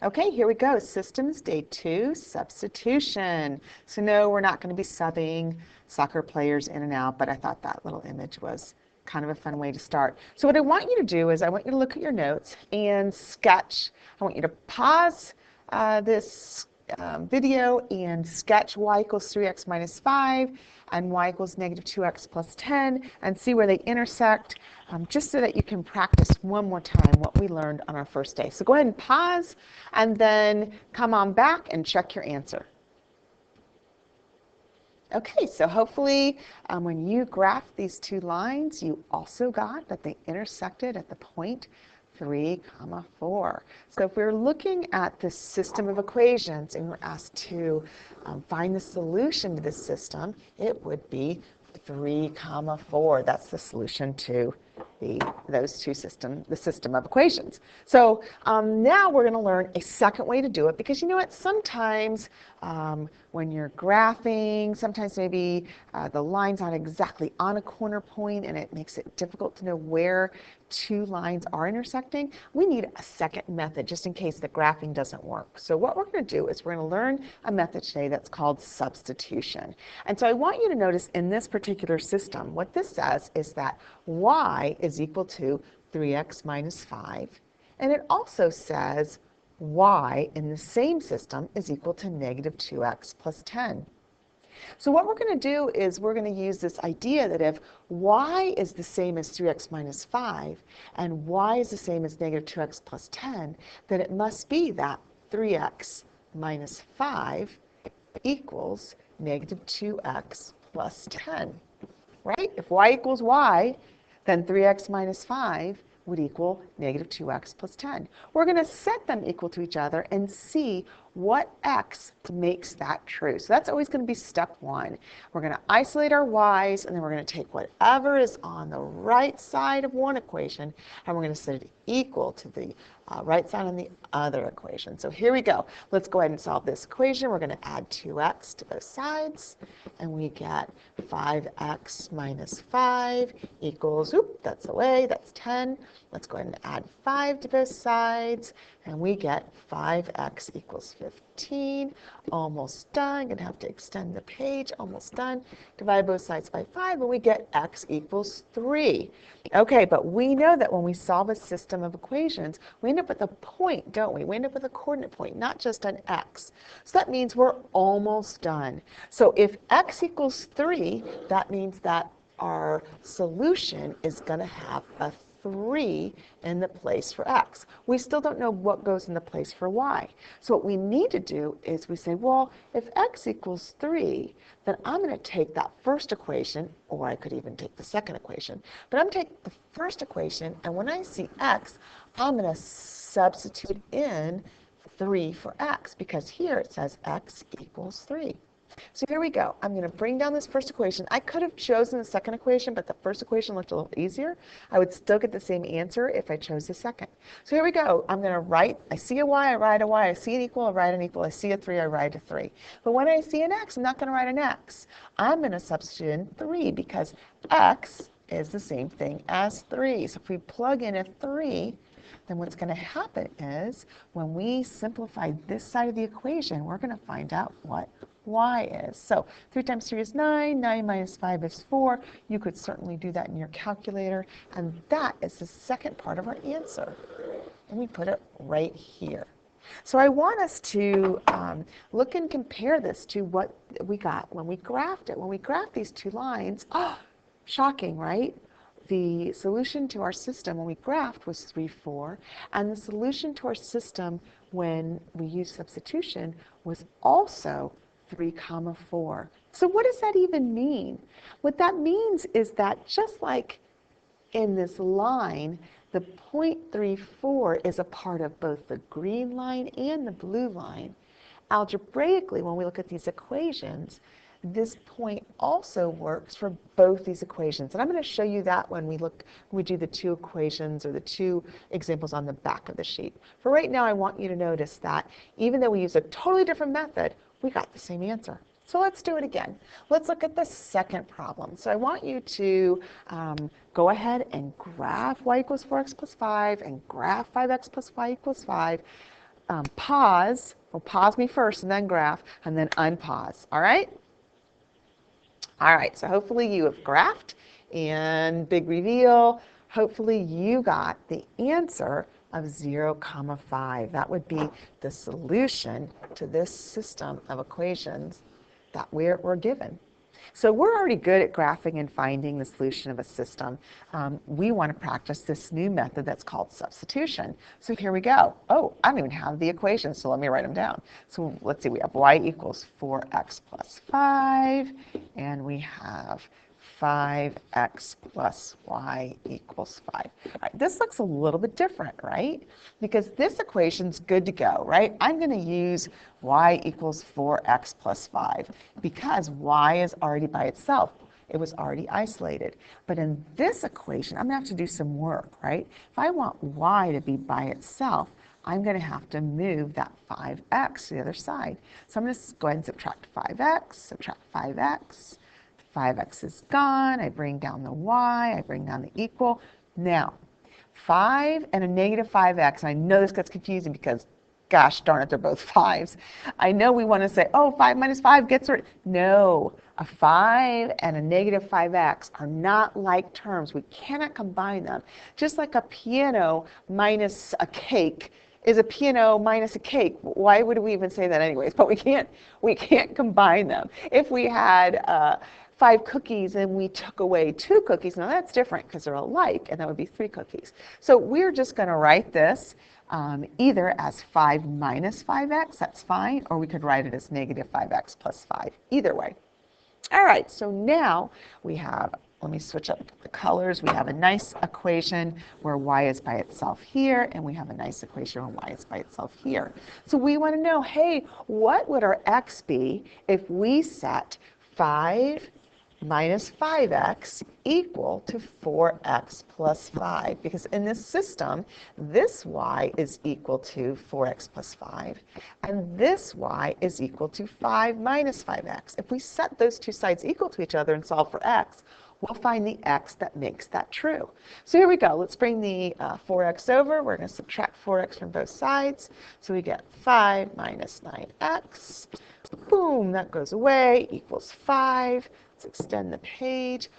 Okay, here we go. Systems day 2, substitution. So no, we're not going to be subbing soccer players in and out, but I thought that little image was kind of a fun way to start. So what I want you to do is I want you to look at your notes and sketch. I want you to pause this video and sketch y equals 3x minus 5 and y equals negative 2x plus 10 and see where they intersect, just so that you can practice one more time what we learned on our first day. So go ahead and pause and then come on back and check your answer. Okay, so hopefully when you graphed these two lines, you also got that they intersected at the point 3, 4. So if we're looking at this system of equations and we're asked to find the solution to this system, it would be 3, 4. That's the solution to the system of equations. So now we're going to learn a second way to do it, because you know what, sometimes when you're graphing, sometimes maybe the line's not exactly on a corner point and it makes it difficult to know where two lines are intersecting. We need a second method just in case the graphing doesn't work. So what we're going to do is we're going to learn a method today that's called substitution. And so I want you to notice in this particular system, what this says is that y is equal to 3x minus 5. And it also says y in the same system is equal to negative 2x plus 10. So what we're going to do is we're going to use this idea that if y is the same as 3x minus 5 and y is the same as negative 2x plus 10, then it must be that 3x minus 5 equals negative 2x plus 10, right? If y equals y, then 3x minus 5 would equal negative 2x plus 10. We're going to set them equal to each other and see what x makes that true. So that's always going to be step one. We're going to isolate our y's, and then we're going to take whatever is on the right side of one equation, and we're going to set it equal to the right side on the other equation. So here we go. Let's go ahead and solve this equation. We're going to add 2x to both sides, and we get 5x minus 5 equals, that's away, that's 10. Let's go ahead and add 5 to both sides, and we get 5x equals 15. Almost done. Going to have to extend the page. Almost done. Divide both sides by 5, and we get x equals 3. Okay, but we know that when we solve a system of equations, we end up with a point, don't we? We end up with a coordinate point, not just an x. So that means we're almost done. So if x equals 3, that means that our solution is going to have a 3 in the place for x. We still don't know what goes in the place for y. So what we need to do is we say, well, if x equals 3, then I'm going to take that first equation, or I could even take the second equation, but I'm going to take the first equation, and when I see x, I'm going to substitute in 3 for x, because here it says x equals 3. So here we go. I'm going to bring down this first equation. I could have chosen the second equation, but the first equation looked a little easier. I would still get the same answer if I chose the second. So here we go. I'm going to write, I see a y, I write a y. I see an equal, I write an equal. I see a 3, I write a 3. But when I see an x, I'm not going to write an x. I'm going to substitute in 3 because x is the same thing as 3. So if we plug in a 3, then what's going to happen is when we simplify this side of the equation, we're going to find out what y is. So 3 times 3 is 9, 9 minus 5 is 4. You could certainly do that in your calculator, and that is the second part of our answer. And we put it right here. So I want us to look and compare this to what we got when we graphed it. When we graphed these two lines, shocking, right? The solution to our system when we graphed was 3, 4, and the solution to our system when we used substitution was also 3, 4. So what does that even mean? What that means is that just like in this line, the point 3, 4 is a part of both the green line and the blue line. Algebraically, when we look at these equations, this point also works for both these equations. And I'm going to show you that when we do the two equations or the two examples on the back of the sheet. For right now, I want you to notice that even though we use a totally different method, we got the same answer. So let's do it again. Let's look at the second problem. So I want you to go ahead and graph y equals 4x plus 5 and graph 5x plus y equals 5. pause. Well, pause me first and then graph, and then unpause. All right? All right, so hopefully you have graphed, and big reveal, hopefully you got the answer of 0, 5. That would be the solution to this system of equations that we're given. So we're already good at graphing and finding the solution of a system. We want to practice this new method that's called substitution. So here we go. Oh, I don't even have the equations, so let me write them down. So let's see, we have y equals 4x plus 5, and we have 5x plus y equals 5. All right, this looks a little bit different, right? Because this equation's good to go, right? I'm going to use y equals 4x plus 5 because y is already by itself. It was already isolated. But in this equation, I'm going to have to do some work, right? If I want y to be by itself, I'm going to have to move that 5x to the other side. So I'm going to go ahead and subtract 5x, subtract 5x. 5x is gone. I bring down the y. I bring down the equal. Now, 5 and a negative 5x. And I know this gets confusing because, gosh darn it, they're both 5s. I know we want to say, oh, 5 minus 5 gets rid. No, a 5 and a negative 5x are not like terms. We cannot combine them. Just like a piano minus a cake is a piano minus a cake. Why would we even say that anyways? But we can't combine them. If we had 5 cookies and we took away 2 cookies, now that's different because they're alike, and that would be 3 cookies. So we're just going to write this either as 5 minus 5x, that's fine, or we could write it as negative 5x plus 5, either way. All right, so now we have, let me switch up the colors. We have a nice equation where y is by itself here, and we have a nice equation where y is by itself here. So we want to know, hey, what would our x be if we set 5 minus 5x equal to 4x plus 5? Because in this system, this y is equal to 4x plus 5, and this y is equal to 5 minus 5x. If we set those two sides equal to each other and solve for x, we'll find the x that makes that true. So here we go. Let's bring the 4x over. We're going to subtract 4x from both sides. So we get 5 minus 9x. Boom, that goes away, equals 5. Let's extend the page.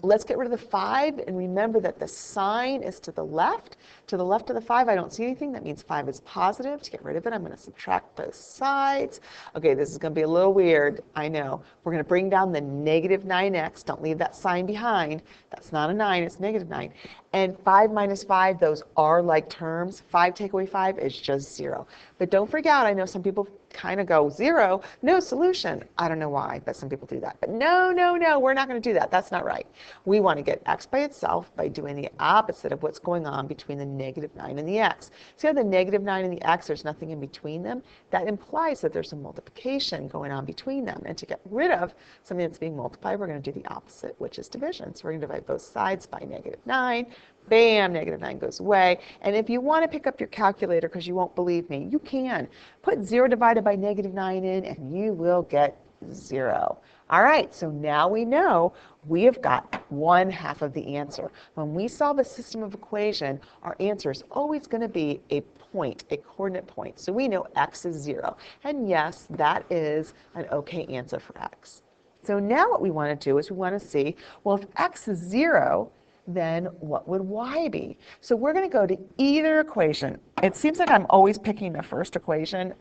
Let's get rid of the 5 and remember that the sign is to the left. To the left of the 5, I don't see anything. That means 5 is positive. To get rid of it, I'm going to subtract both sides. Okay, this is going to be a little weird. I know. We're going to bring down the negative 9x. Don't leave that sign behind. That's not a 9. It's negative 9. And 5 minus 5, those are like terms. 5 take away 5 is just 0. But don't freak out. I know some people kind of go 0, no solution. I don't know why, but some people do that. But no, we're not going to do that. That's not right. We want to get x by itself by doing the opposite of what's going on between the negative 9 and the x. See how the negative 9 and the x, there's nothing in between them? That implies that there's a multiplication going on between them. And to get rid of something that's being multiplied, we're going to do the opposite, which is division. So we're going to divide both sides by negative 9. Bam, negative 9 goes away. And if you want to pick up your calculator because you won't believe me, you can. Put 0 divided by negative 9 in and you will get 0. All right, so now we know we have got 1/2 of the answer. When we solve a system of equation, our answer is always going to be a point, a coordinate point. So we know x is 0. And yes, that is an okay answer for x. So now what we want to do is we want to see, well, if x is 0, then what would y be? So we're going to go to either equation. It seems like I'm always picking the first equation.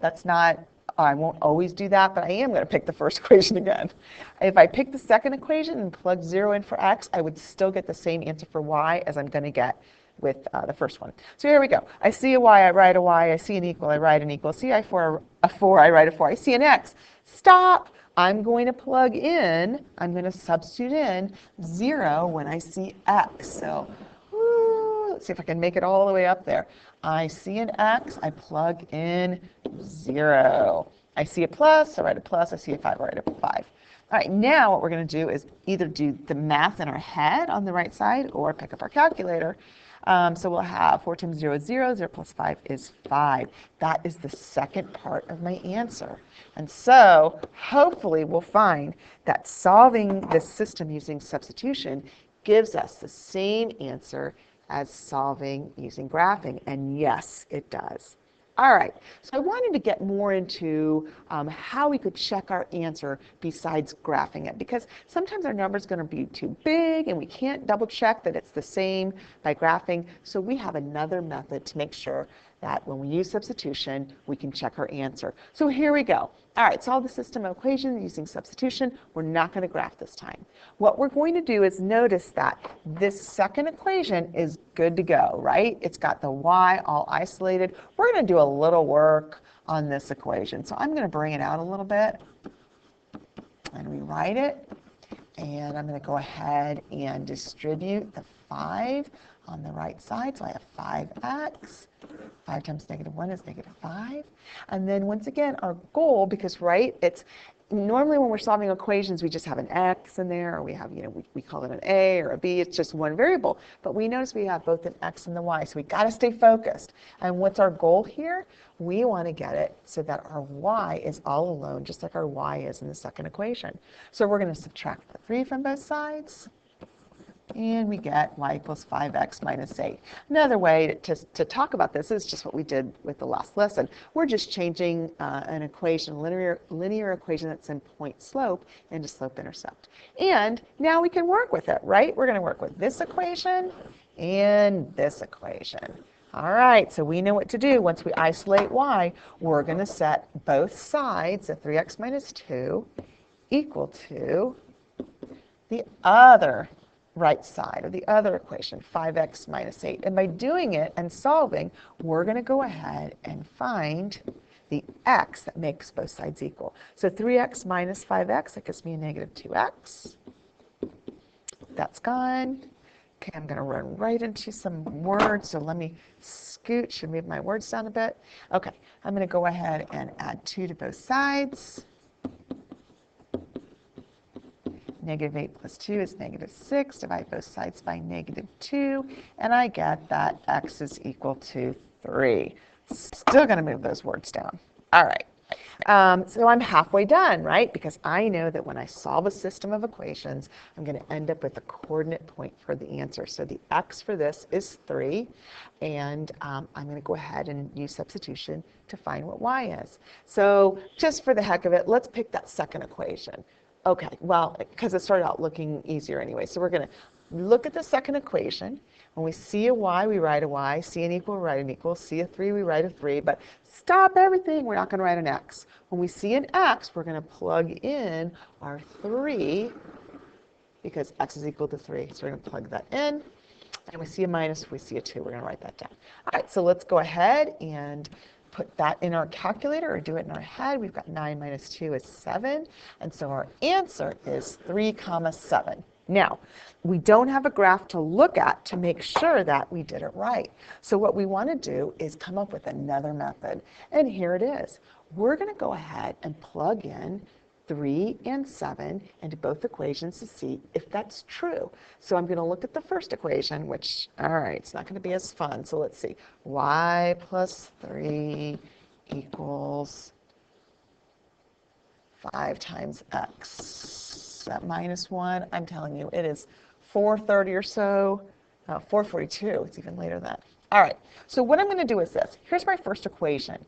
That's not, I won't always do that, but I am going to pick the first equation again. If I pick the second equation and plug 0 in for x, I would still get the same answer for y as I'm going to get with the first one. So here we go. I see a y, I write a y. I see an equal, I write an equal. See a 4, I write a 4. I see an x. Stop. I'm going to plug in, I'm going to substitute in 0 when I see x. So let's see if I can make it all the way up there. I see an x, I plug in 0. I see a plus, I write a plus. I see a 5, I write a 5. All right, now what we're going to do is either do the math in our head on the right side or pick up our calculator. So we'll have 4 times 0 is 0, 0 plus 5 is 5. That is the second part of my answer. And so hopefully we'll find that solving this system using substitution gives us the same answer as solving using graphing. And yes, it does. All right, so I wanted to get more into how we could check our answer besides graphing it, because sometimes our number is going to be too big and we can't double check that it's the same by graphing. So we have another method to make sure that when we use substitution, we can check our answer. So here we go. All right, solve the system of equations using substitution. We're not going to graph this time. What we're going to do is notice that this second equation is good to go, right? It's got the y all isolated. We're going to do a little work on this equation. So I'm going to bring it out a little bit and rewrite it. And I'm going to go ahead and distribute the 5 on the right side. So I have 5x. 5 times -1 is -5. And then once again, our goal, because right, it's normally when we're solving equations, we just have an x in there, or we have, we call it an a or a b. It's just one variable. But we notice we have both an x and the y, so we got to stay focused. And what's our goal here? We want to get it so that our y is all alone, just like our y is in the second equation. So we're going to subtract the 3 from both sides. And we get y equals 5x minus 8. Another way to talk about this is just what we did with the last lesson. We're just changing an equation, linear equation that's in point slope into slope intercept. And now we can work with it, right? We're going to work with this equation and this equation. All right, so we know what to do. Once we isolate y, we're going to set both sides of 3x minus 2 equal to the other right side of the other equation, 5x minus 8. And by doing it and solving, we're going to go ahead and find the x that makes both sides equal. So 3x minus 5x, that gives me a -2x. That's gone. Okay, I'm going to run right into some words, so let me scooch and move my words down a bit. Okay, I'm going to go ahead and add 2 to both sides. -8 plus 2 is -6. Divide both sides by -2, and I get that x is equal to 3. Still going to move those words down. All right. So I'm halfway done, right? Because I know that when I solve a system of equations, I'm going to end up with a coordinate point for the answer. So the x for this is 3, and I'm going to go ahead and use substitution to find what y is. So just for the heck of it, let's pick that second equation. Okay, well, because it started out looking easier anyway. So we're going to look at the second equation. When we see a y, we write a y. See an equal, we write an equal. See a 3, we write a 3. But stop everything. We're not going to write an x. When we see an x, we're going to plug in our 3 because x is equal to 3. So we're going to plug that in. And we see a minus, we see a 2. We're going to write that down. All right, so let's go ahead and put that in our calculator or do it in our head. We've got 9 minus 2 is 7. And so our answer is 3, 7. Now, we don't have a graph to look at to make sure that we did it right. So what we want to do is come up with another method. And here it is. We're going to go ahead and plug in 3 and 7 into both equations to see if that's true. So I'm going to look at the first equation, which, all right, it's not going to be as fun. So let's see. Y plus 3 equals 5 times x. That -1, I'm telling you, it is 4:30 or so, 4:42. It's even later than that. All right, so what I'm going to do is this. Here's my first equation.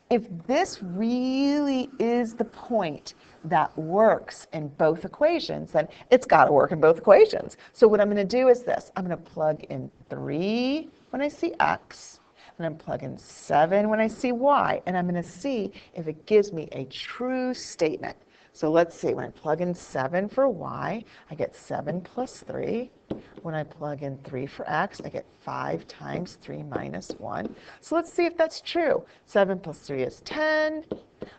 If this really is the point that works in both equations, then it's got to work in both equations. So what I'm going to do is this. I'm going to plug in 3 when I see x, and I'm going to plug in 7 when I see y, and I'm going to see if it gives me a true statement. So let's see, when I plug in 7 for y, I get 7 plus 3. When I plug in 3 for x, I get 5 times 3 minus 1. So let's see if that's true. 7 plus 3 is 10.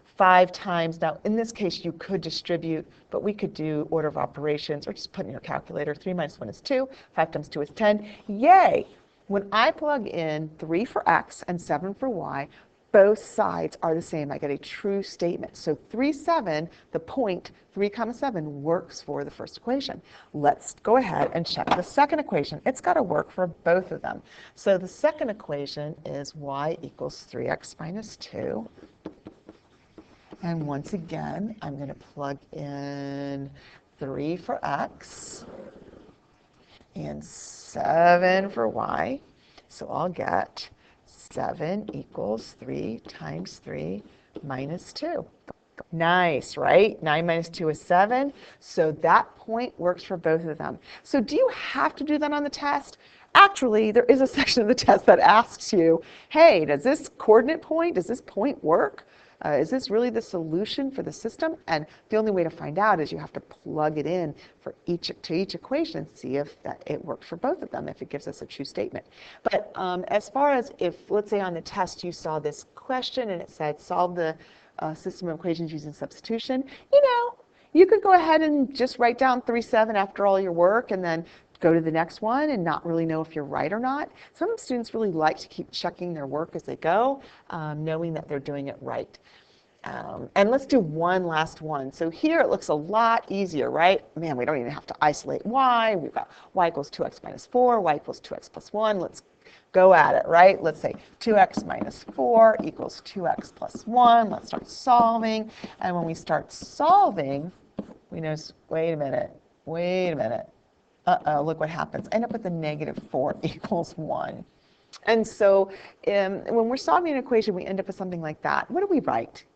5 times, now in this case you could distribute, but we could do order of operations or just put in your calculator. 3 minus 1 is 2. 5 times 2 is 10. Yay! When I plug in 3 for x and 7 for y, both sides are the same. I get a true statement. So 3, 7, the point 3, 7 works for the first equation. Let's go ahead and check the second equation. It's got to work for both of them. So the second equation is y equals 3x minus 2. And once again, I'm going to plug in 3 for x and 7 for y. So I'll get 7 equals 3 times 3 minus 2. Nice, right? 9 minus 2 is 7. So that point works for both of them. So do you have to do that on the test? Actually, there is a section of the test that asks you, hey, does this coordinate point, does this point work? Is this really the solution for the system? And the only way to find out is you have to plug it in for each equation and see if it works for both of them, if it gives us a true statement. But as far as if, let's say on the test you saw this question and it said solve the system of equations using substitution, you could go ahead and just write down 3-7 after all your work and then go to the next one and not really know if you're right or not. Some students really like to keep checking their work as they go, knowing that they're doing it right. And let's do one last one. So here it looks a lot easier, right? Man, we don't even have to isolate y. We've got y equals 2x minus 4, y equals 2x plus 1. Let's go at it, right? Let's say 2x minus 4 equals 2x plus 1. Let's start solving. And when we start solving, we notice, wait a minute. Uh-oh, look what happens. End up with a negative 4 equals 1. And so when we're solving an equation, we end up with something like that. What do we write?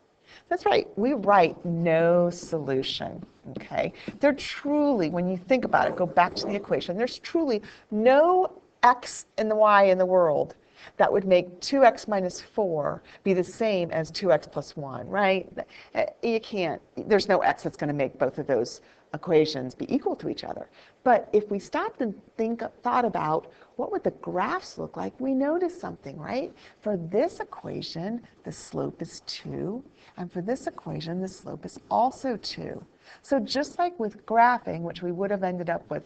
That's right, we write no solution, okay? There truly, when you think about it, go back to the equation, there's truly no x and the y in the world that would make 2x minus 4 be the same as 2x plus 1, right? You can't, there's no x that's going to make both of those equations be equal to each other. But if we stopped and thought about what would the graphs look like, we notice something, right? For this equation, the slope is 2, and for this equation, the slope is also 2. So just like with graphing, which we would have ended up with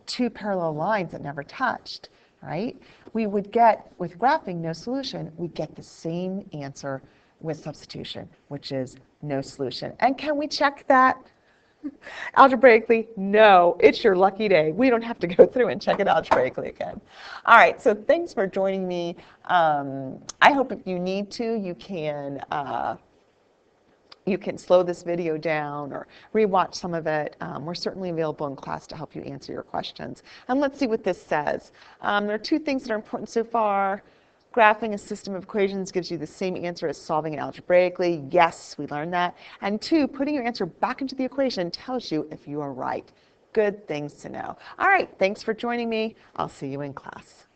two parallel lines that never touched, right? We would get, with graphing no solution, we get the same answer with substitution, which is no solution. And can we check that? Algebraically, no, it's your lucky day. We don't have to go through and check it algebraically again. All right, so thanks for joining me. I hope if you need to, you can slow this video down or rewatch some of it. We're certainly available in class to help you answer your questions. And let's see what this says. There are two things that are important so far. Graphing a system of equations gives you the same answer as solving it algebraically. Yes, we learned that. And 2, putting your answer back into the equation tells you if you are right. Good things to know. All right, thanks for joining me. I'll see you in class.